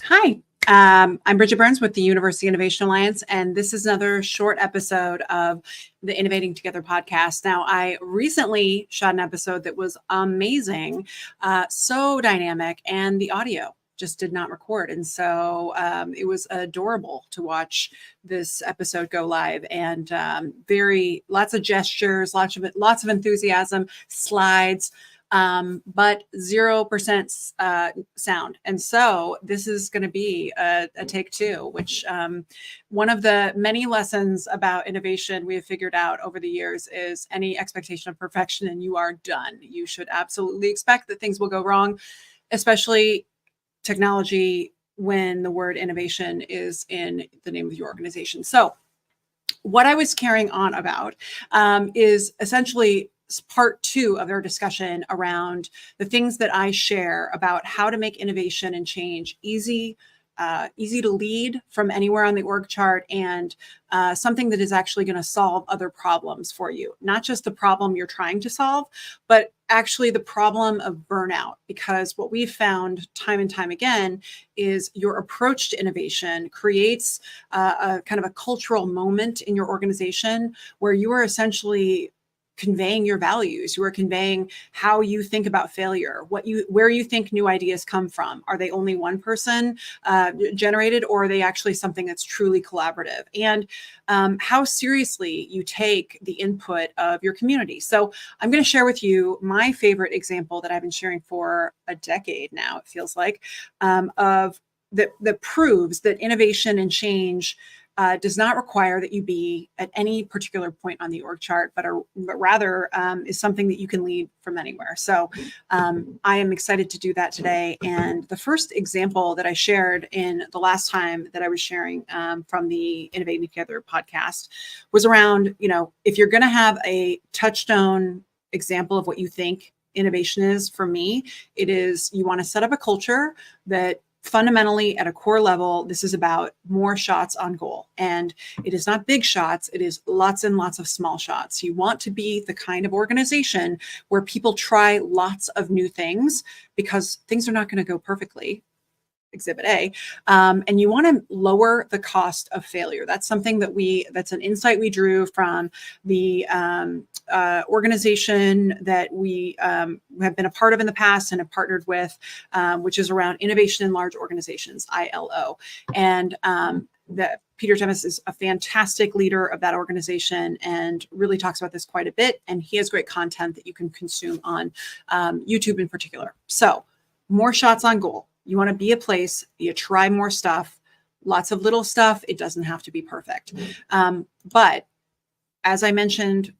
Hi, I'm Bridget Burns with the University Innovation Alliance, and this is another short episode of the Innovating Together podcast. Now, I recently shot an episode that was amazing, so dynamic, and the audio just did not record. And so it was adorable to watch this episode go live, and lots of gestures, lots of enthusiasm, slides, but 0% sound. And so this is going to be a take two, which one of the many lessons about innovation we have figured out over the years is any expectation of perfection and you are done. You should absolutely expect that things will go wrong, especially technology when the word innovation is in the name of your organization. So what I was carrying on about is essentially part two of our discussion around the things that I share about how to make innovation and change easy to lead from anywhere on the org chart, and something that is actually going to solve other problems for you. Not just the problem you're trying to solve, but actually the problem of burnout. Because what we've found time and time again is your approach to innovation creates a kind of a cultural moment in your organization where you are essentially conveying your values. You are conveying how you think about failure, where you think new ideas come from. Are they only one person generated, or are they actually something that's truly collaborative? And how seriously you take the input of your community. So I'm going to share with you my favorite example that I've been sharing for a decade now, it feels like, of that proves that innovation and change does not require that you be at any particular point on the org chart, but rather is something that you can lead from anywhere. So I am excited to do that today. And the first example that I shared in the last time that I was sharing from the Innovating Together podcast was around, if you're going to have a touchstone example of what you think innovation is, for me, it is you want to set up a culture that fundamentally, at a core level, this is about more shots on goal. And it is not big shots. It is lots and lots of small shots. You want to be the kind of organization where people try lots of new things, because things are not going to go perfectly. Exhibit A. And you want to lower the cost of failure. That's something that's an insight we drew from the organization that we have been a part of in the past and have partnered with, which is around innovation in large organizations, ILO. And that Peter Temis is a fantastic leader of that organization and really talks about this quite a bit. And he has great content that you can consume on YouTube in particular. So more shots on goal. You want to be a place, you try more stuff, lots of little stuff. It doesn't have to be perfect. But as I mentioned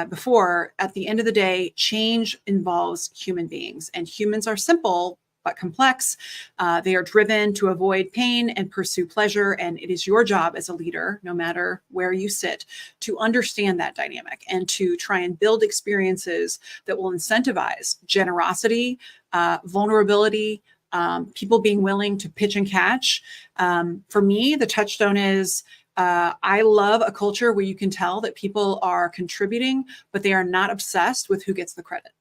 before, at the end of the day, change involves human beings, and humans are simple but complex. They are driven to avoid pain and pursue pleasure. And it is your job as a leader, no matter where you sit, to understand that dynamic and to try and build experiences that will incentivize generosity, vulnerability, people being willing to pitch and catch. For me, the touchstone is I love a culture where you can tell that people are contributing, but they are not obsessed with who gets the credit.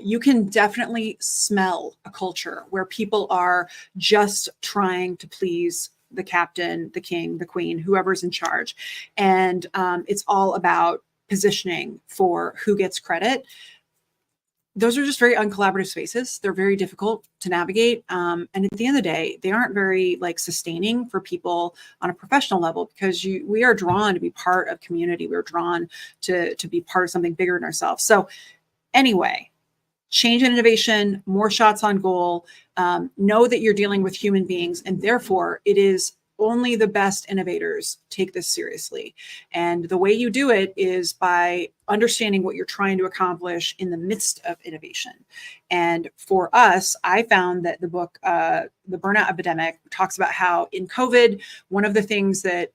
You can definitely smell a culture where people are just trying to please the captain, the king, the queen, whoever's in charge. And it's all about positioning for who gets credit. Those are just very uncollaborative spaces. They're very difficult to navigate. And at the end of the day, they aren't very sustaining for people on a professional level, because we are drawn to be part of community. We're drawn to be part of something bigger than ourselves. So anyway, change and innovation, more shots on goal, know that you're dealing with human beings, and therefore it is only the best innovators take this seriously. And the way you do it is by understanding what you're trying to accomplish in the midst of innovation. And for us, I found that the book, The Burnout Epidemic, talks about how in COVID, one of the things that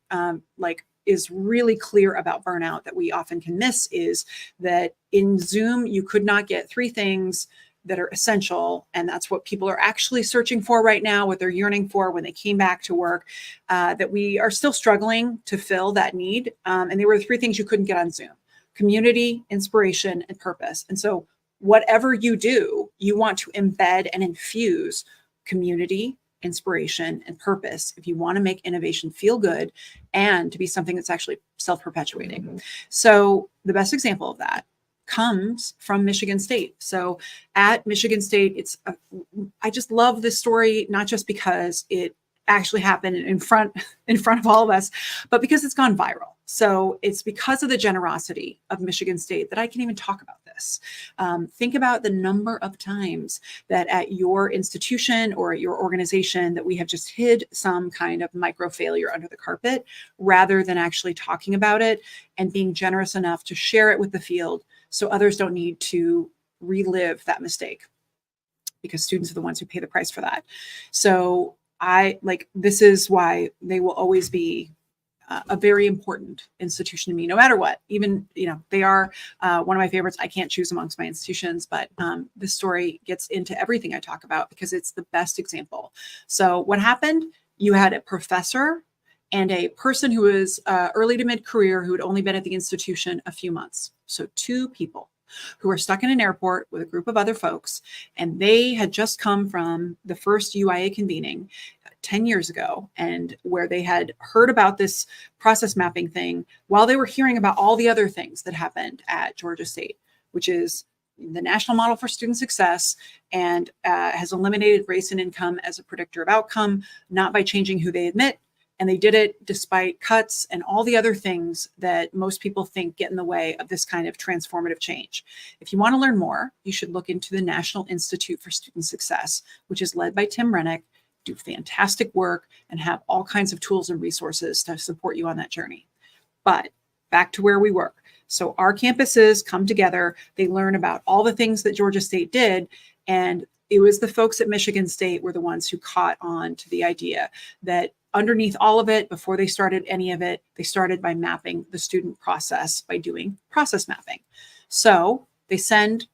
is really clear about burnout that we often can miss is that in Zoom, you could not get three things that are essential. And that's what people are actually searching for right now, what they're yearning for when they came back to work, that we are still struggling to fill that need. And there were 3 things you couldn't get on Zoom: community, inspiration, and purpose. And so whatever you do, you want to embed and infuse community, inspiration, and purpose if you want to make innovation feel good and to be something that's actually self-perpetuating. Mm-hmm. So the best example of that comes from Michigan State. So at Michigan State, I just love this story, not just because it actually happened in front of all of us, but because it's gone viral. So it's because of the generosity of Michigan State that I can even talk about this. Think about the number of times that at your institution or at your organization that we have just hid some kind of micro failure under the carpet rather than actually talking about it and being generous enough to share it with the field so others don't need to relive that mistake, because students are the ones who pay the price for that. So this is why they will always be a very important institution to me, no matter what. Even, they are one of my favorites. I can't choose amongst my institutions, but this story gets into everything I talk about because it's the best example. So what happened? You had a professor and a person who was early to mid-career who had only been at the institution a few months. So 2 people who were stuck in an airport with a group of other folks, and they had just come from the first UIA convening 10 years ago, and where they had heard about this process mapping thing while they were hearing about all the other things that happened at Georgia State, which is the national model for student success and has eliminated race and income as a predictor of outcome, not by changing who they admit. And they did it despite cuts and all the other things that most people think get in the way of this kind of transformative change. If you want to learn more, you should look into the National Institute for Student Success, which is led by Tim Rennick, do fantastic work and have all kinds of tools and resources to support you on that journey. But back to where we were. So our campuses come together, they learn about all the things that Georgia State did, and it was the folks at Michigan State were the ones who caught on to the idea that underneath all of it, before they started any of it, they started by mapping the student process by doing process mapping. So they send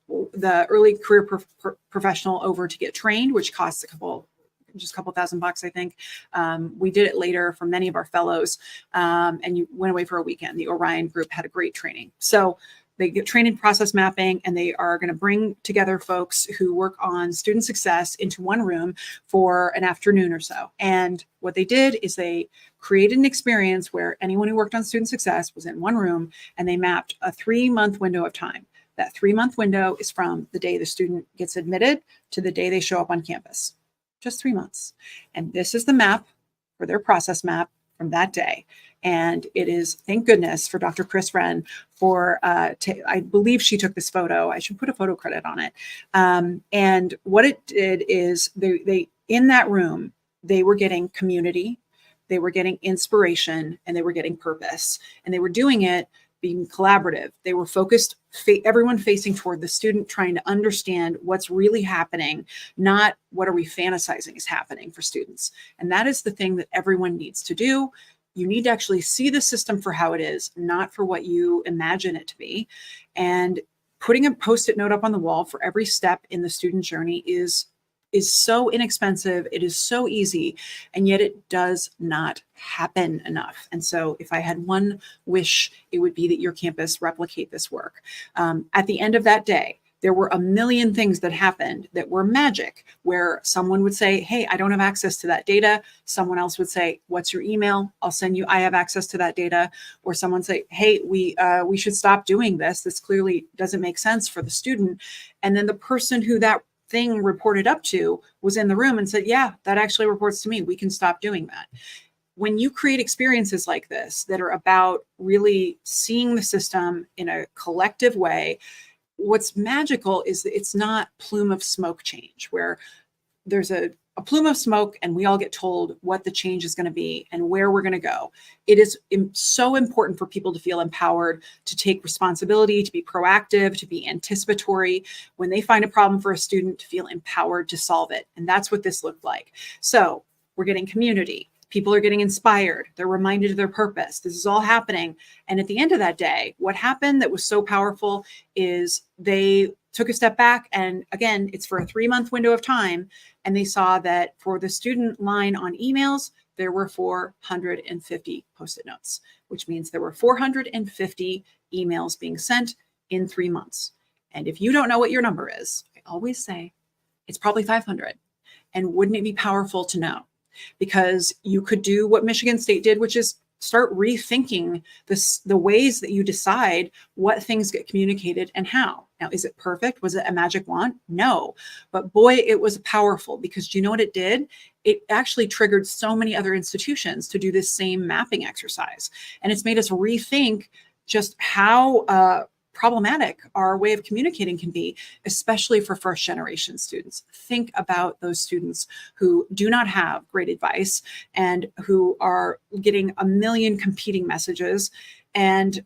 the early career professional over to get trained, which costs just a couple $1,000, I think. We did it later for many of our fellows, and you went away for a weekend. The Orion group had a great training. So they get trained in process mapping, and they are going to bring together folks who work on student success into one room for an afternoon or so. And what they did is they created an experience where anyone who worked on student success was in one room, and they mapped a 3-month window of time. That 3-month window is from the day the student gets admitted to the day they show up on campus. Just 3 months. And this is the map for their process map from that day. And it is, thank goodness for Dr. Chris Wren for, I believe she took this photo. I should put a photo credit on it. And what it did is they in that room, they were getting community, they were getting inspiration, and they were getting purpose. And they were doing it being collaborative. They were focused, everyone facing toward the student, trying to understand what's really happening, not what are we fantasizing is happening for students. And that is the thing that everyone needs to do. You need to actually see the system for how it is, not for what you imagine it to be. And putting a Post-it note up on the wall for every step in the student journey is so inexpensive. It is so easy, and yet it does not happen enough. And so if I had one wish, it would be that your campus replicate this work. At the end of that day, there were a million things that happened that were magic, where someone would say, hey, I don't have access to that data. Someone else would say, what's your email? I'll send you, I have access to that data. Or someone say, hey, we should stop doing this. This clearly doesn't make sense for the student. And then the person who that thing reported up to was in the room and said, yeah, that actually reports to me. We can stop doing that. When you create experiences like this that are about really seeing the system in a collective way, what's magical is that it's not plume of smoke change, where there's a plume of smoke and we all get told what the change is going to be and where we're going to go. It is so important for people to feel empowered, to take responsibility, to be proactive, to be anticipatory. When they find a problem for a student, to feel empowered to solve it. And that's what this looked like. So we're getting community, People are getting inspired. They're reminded of their purpose. This is all happening. And at the end of that day, what happened that was so powerful is they took a step back. And again, it's for a 3-month window of time. And they saw that for the student line on emails, there were 450 Post-it notes, which means there were 450 emails being sent in 3 months. And if you don't know what your number is, I always say it's probably 500. And wouldn't it be powerful to know? Because you could do what Michigan State did, which is start rethinking the ways that you decide what things get communicated and how. Now, is it perfect? Was it a magic wand? No. But boy, it was powerful, because do you know what it did? It actually triggered so many other institutions to do this same mapping exercise. And it's made us rethink just how problematic our way of communicating can be, especially for first generation students. Think about those students who do not have great advice and who are getting a million competing messages and,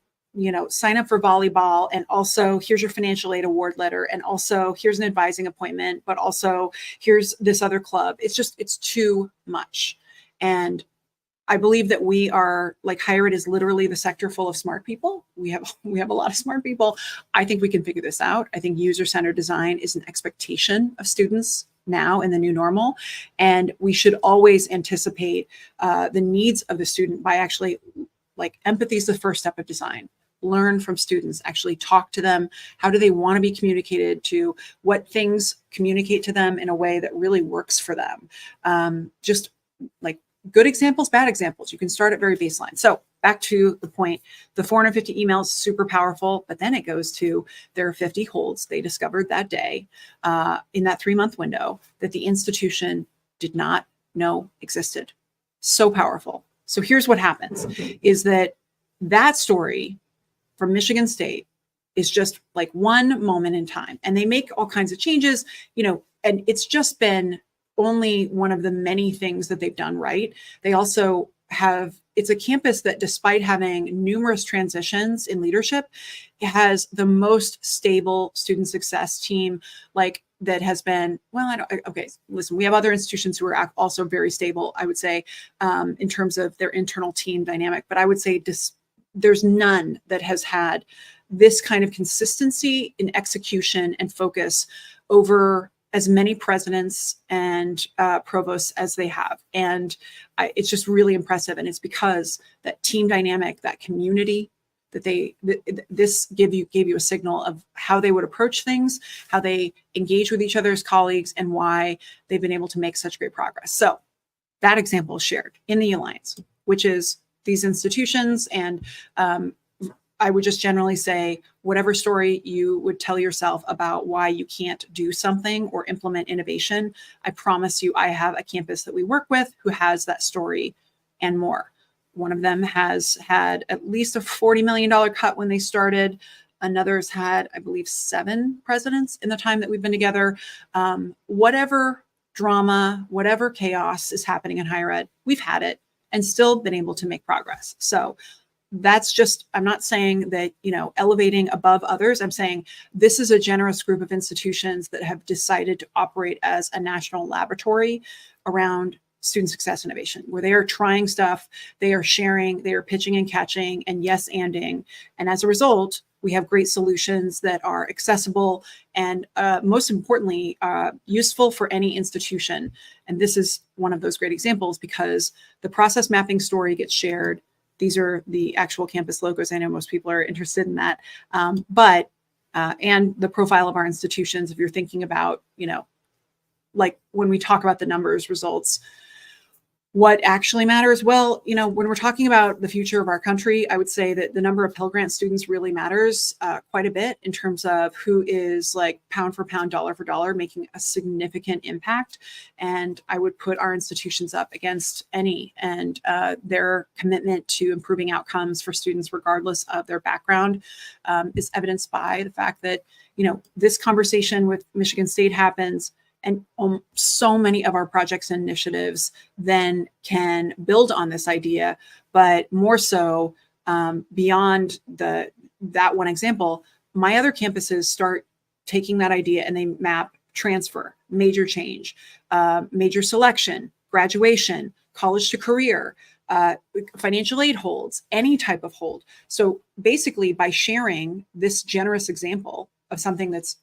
sign up for volleyball. And also here's your financial aid award letter. And also here's an advising appointment, but also here's this other club. It's too much. And I believe that we are higher ed is literally the sector full of smart people. We have a lot of smart people. I think we can figure this out. I think user-centered design is an expectation of students now in the new normal. And we should always anticipate the needs of the student by actually empathy is the first step of design. Learn from students, actually talk to them. How do they want to be communicated to? What things communicate to them in a way that really works for them? Good examples, bad examples. You can start at very baseline. So back to the point, the 450 emails, super powerful, but then it goes to there are 50 holds they discovered that day in that 3-month window that the institution did not know existed. So powerful. So here's what happens is that story from Michigan State is just one moment in time, and they make all kinds of changes, and it's just been only one of the many things that they've done right. They also it's a campus that, despite having numerous transitions in leadership, it has the most stable student success team that has been, listen, we have other institutions who are also very stable, I would say, in terms of their internal team dynamic. But I would say there's none that has had this kind of consistency in execution and focus over as many presidents and provosts as they have. And it's just really impressive. And it's because that team dynamic, that community, that this gave you a signal of how they would approach things, how they engage with each other as colleagues, and why they've been able to make such great progress. So that example is shared in the Alliance, which is these institutions. And I would just generally say, whatever story you would tell yourself about why you can't do something or implement innovation, I promise you, I have a campus that we work with who has that story and more. One of them has had at least a $40 million cut when they started. Another's had, I believe, 7 presidents in the time that we've been together. Whatever drama, whatever chaos is happening in higher ed, we've had it and still been able to make progress. So that's just, I'm not saying that, elevating above others. I'm saying this is a generous group of institutions that have decided to operate as a national laboratory around student success innovation, where they are trying stuff, they are sharing, they are pitching and catching, and yes-anding. And as a result, we have great solutions that are accessible and most importantly, useful for any institution. And this is one of those great examples, because the process mapping story gets shared. These are the actual campus logos. I know most people are interested in that. And the profile of our institutions, if you're thinking about, when we talk about the numbers, results, what actually matters? Well, when we're talking about the future of our country, I would say that the number of Pell Grant students really matters quite a bit in terms of who is pound for pound, dollar for dollar, making a significant impact. And I would put our institutions up against any, and their commitment to improving outcomes for students, regardless of their background, is evidenced by the fact that, this conversation with Michigan State happens. And so many of our projects and initiatives then can build on this idea, but more so beyond that one example, my other campuses start taking that idea and they map transfer, major change, major selection, graduation, college to career, financial aid holds, any type of hold. So basically, by sharing this generous example of something that's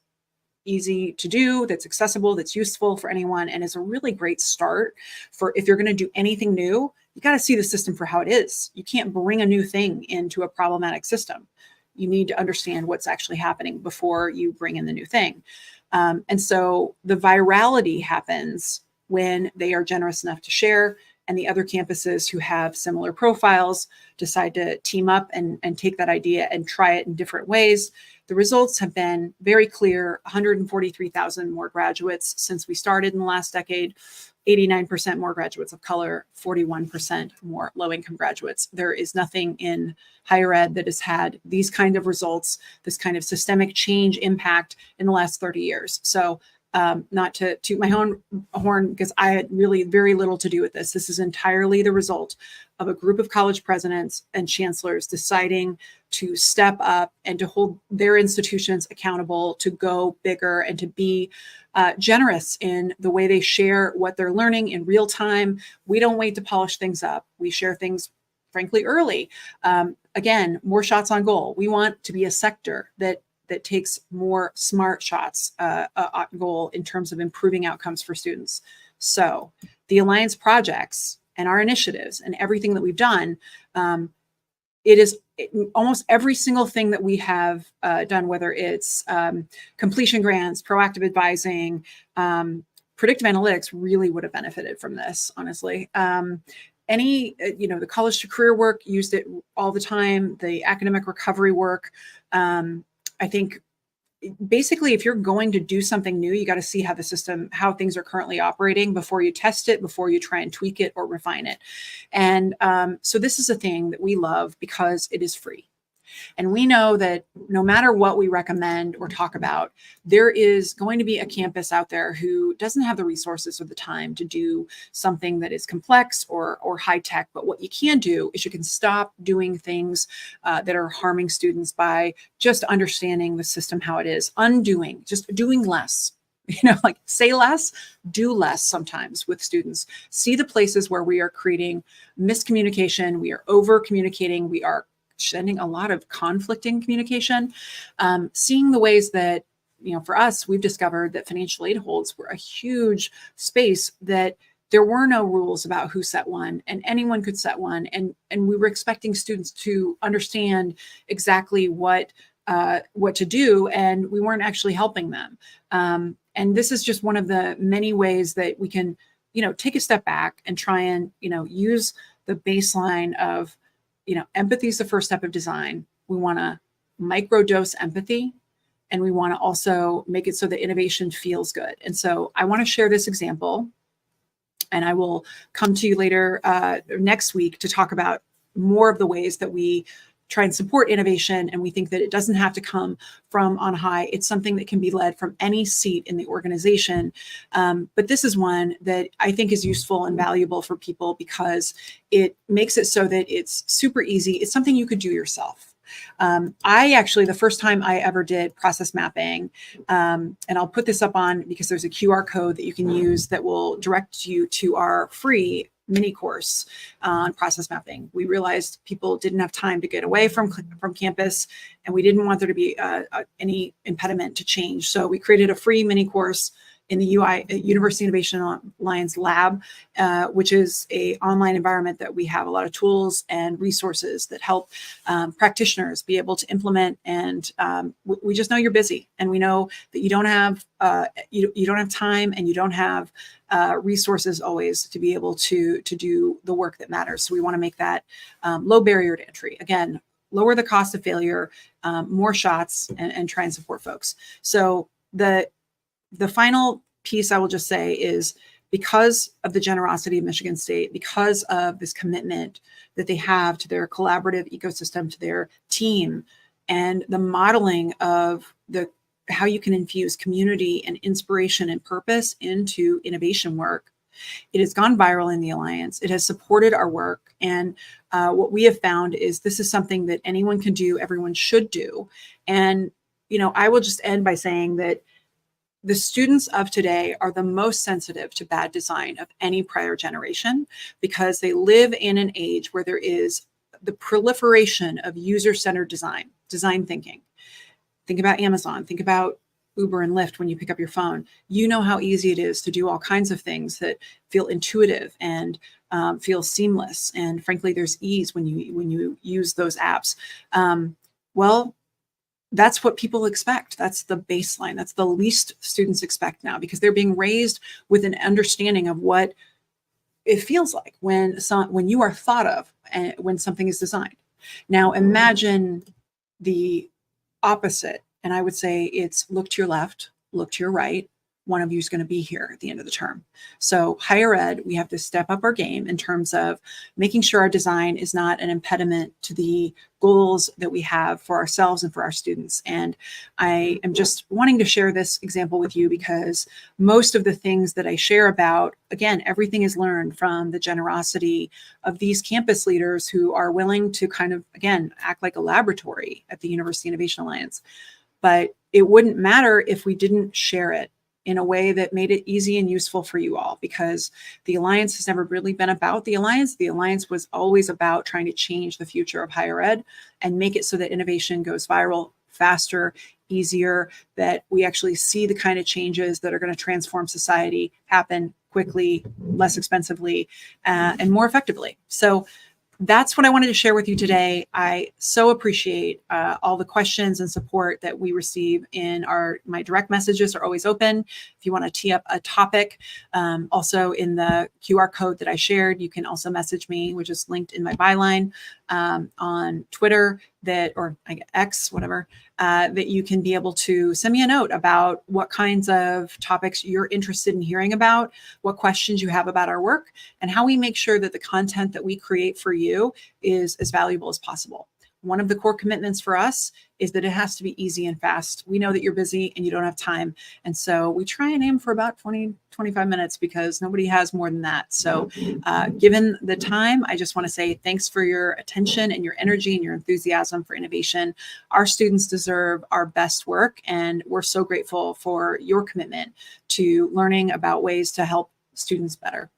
easy to do, that's accessible, that's useful for anyone, and is a really great start for if you're going to do anything new, you got to see the system for how it is. You can't bring a new thing into a problematic system. You need to understand what's actually happening before you bring in the new thing. And so the virality happens when they are generous enough to share, and the other campuses who have similar profiles decide to team up and take that idea and try it in different ways. The results have been very clear: 143,000 more graduates since we started in the last decade, 89% more graduates of color, 41% more low-income graduates. There is nothing in higher ed that has had these kind of results, this kind of systemic change impact in the last 30 years. So not to toot my own horn, because I had really very little to do with this. This is entirely the result of a group of college presidents and chancellors deciding to step up and to hold their institutions accountable, to go bigger, and to be generous in the way they share what they're learning in real time. We don't wait to polish things up. We share things, frankly, early. Again, more shots on goal. We want to be a sector that takes more smart shots on goal in terms of improving outcomes for students. So the Alliance projects and our initiatives and everything that we've done, almost every single thing that we have done, whether it's completion grants, proactive advising, predictive analytics, really would have benefited from this, honestly. The college to career work, used it all the time, the academic recovery work. I think basically, if you're going to do something new, you got to see how things are currently operating before you test it, before you try and tweak it or refine it. And so this is a thing that we love because it is free. And we know that no matter what we recommend or talk about, there is going to be a campus out there who doesn't have the resources or the time to do something that is complex or high tech. But what you can do is you can stop doing things that are harming students by just understanding the system, how it is, just doing less. Like say less, do less sometimes with students. See the places where we are creating miscommunication, we are over communicating, we are sending a lot of conflicting communication, seeing the ways that, for us, we've discovered that financial aid holds were a huge space, that there were no rules about who set one, and anyone could set one. And we were expecting students to understand exactly what to do, and we weren't actually helping them. And this is just one of the many ways that we can, take a step back and try and, use the baseline of, empathy is the first step of design. We want to microdose empathy, and we want to also make it so that innovation feels good. And so I want to share this example, and I will come to you later next week to talk about more of the ways that we try and support innovation. And we think that it doesn't have to come from on high. It's something that can be led from any seat in the organization. But this is one that I think is useful and valuable for people because it makes it so that it's super easy. It's something you could do yourself. The first time I ever did process mapping, and I'll put this up on because there's a QR code that you can use that will direct you to our free mini course on process mapping. We realized people didn't have time to get away from campus, and we didn't want there to be any impediment to change. So we created a free mini course in the University Innovation Alliance Lab, which is an online environment that we have a lot of tools and resources that help practitioners be able to implement. And we just know you're busy, and we know that you don't have you don't have time, and you don't have resources always to be able to do the work that matters. So we want to make that low barrier to entry. Again, lower the cost of failure, more shots, and try and support folks. So the final piece I will just say is, because of the generosity of Michigan State, because of this commitment that they have to their collaborative ecosystem, to their team, and the modeling of how you can infuse community and inspiration and purpose into innovation work, it has gone viral in the Alliance. It has supported our work. And what we have found is this is something that anyone can do, everyone should do. And, I will just end by saying that the students of today are the most sensitive to bad design of any prior generation because they live in an age where there is the proliferation of user-centered design thinking. Think about Amazon, think about Uber and Lyft when you pick up your phone. You know how easy it is to do all kinds of things that feel intuitive and feel seamless. And frankly, there's ease when you use those apps. Well, that's what people expect. That's the baseline. That's the least students expect now because they're being raised with an understanding of what it feels like when you are thought of and when something is designed. Now imagine the opposite. And I would say it's look to your left, look to your right. One of you is going to be here at the end of the term. So higher ed, we have to step up our game in terms of making sure our design is not an impediment to the goals that we have for ourselves and for our students. And I am just wanting to share this example with you because most of the things that I share about, again, everything is learned from the generosity of these campus leaders who are willing to kind of, again, act like a laboratory at the University Innovation Alliance. But it wouldn't matter if we didn't share it in a way that made it easy and useful for you all, because the Alliance has never really been about the Alliance. The Alliance was always about trying to change the future of higher ed and make it so that innovation goes viral faster, easier, that we actually see the kind of changes that are going to transform society happen quickly, less expensively, and more effectively. So that's what I wanted to share with you today. I so appreciate all the questions and support that we receive in my direct messages are always open. If you want to tee up a topic, also in the QR code that I shared, you can also message me, which is linked in my byline on Twitter or X, whatever, that you can be able to send me a note about what kinds of topics you're interested in hearing about, what questions you have about our work, and how we make sure that the content that we create for you is as valuable as possible. One of the core commitments for us is that it has to be easy and fast. We know that you're busy and you don't have time. And so we try and aim for about 20, 25 minutes because nobody has more than that. So given the time, I just want to say thanks for your attention and your energy and your enthusiasm for innovation. Our students deserve our best work, and we're so grateful for your commitment to learning about ways to help students better.